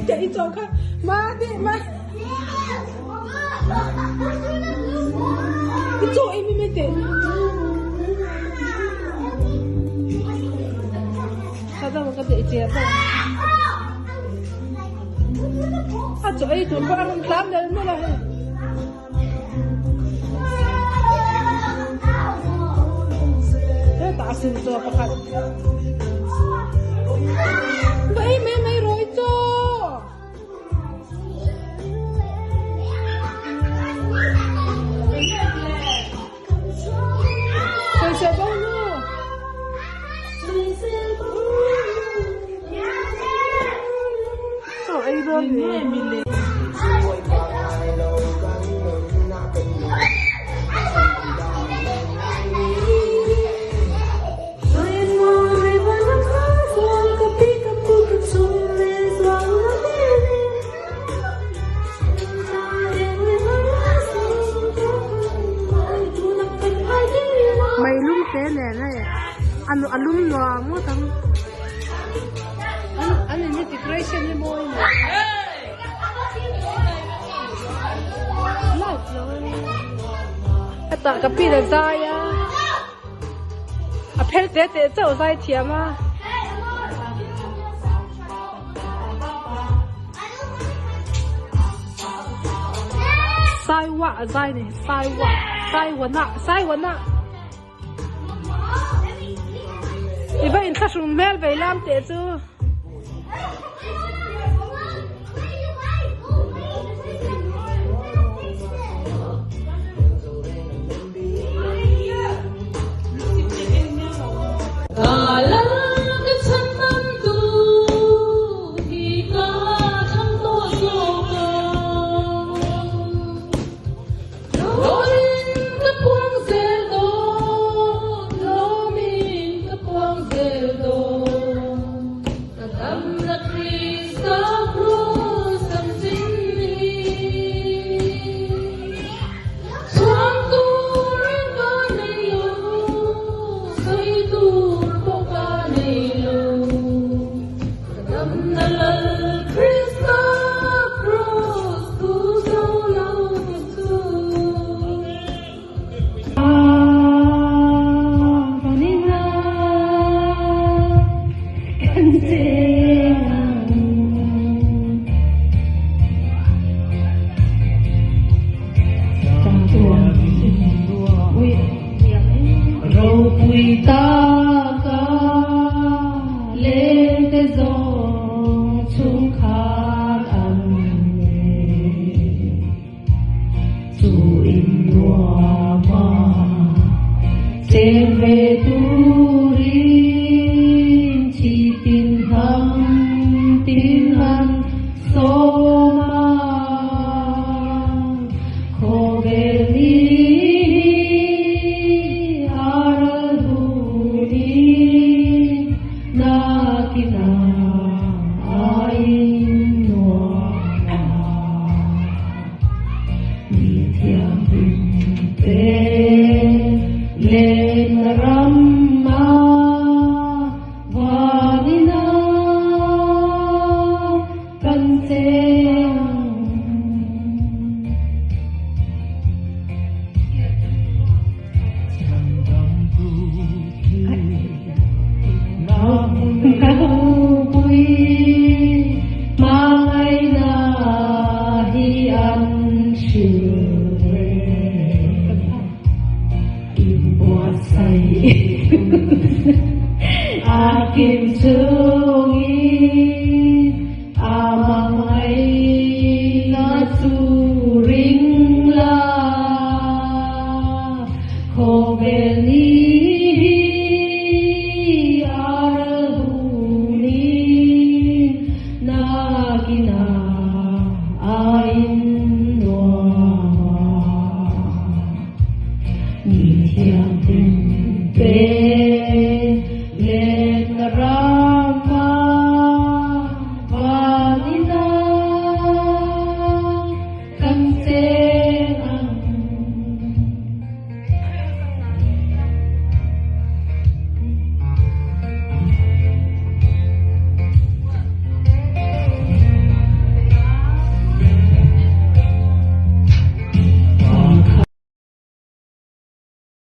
chạy chỗ khác má đi má cái chỗ em mới tiền sao đâu mà có thể chia sao à chỗ ấy tụi con ăn cám đấy mới là thế ta xin cho các bạn vậy mấy rồi cho tôi sẽ bao nhiêu sao ấy rồi mình mày lung thế này này anh lung loa mua thằng anh ini decoration ni boy ni light rồi ta cái pi được dài à à phê thế chỗ dài thiam à sai quá dài này sai quá nè thì vậy ta dùng mail về làm thế chứ về tu rin chỉ tin thắng tin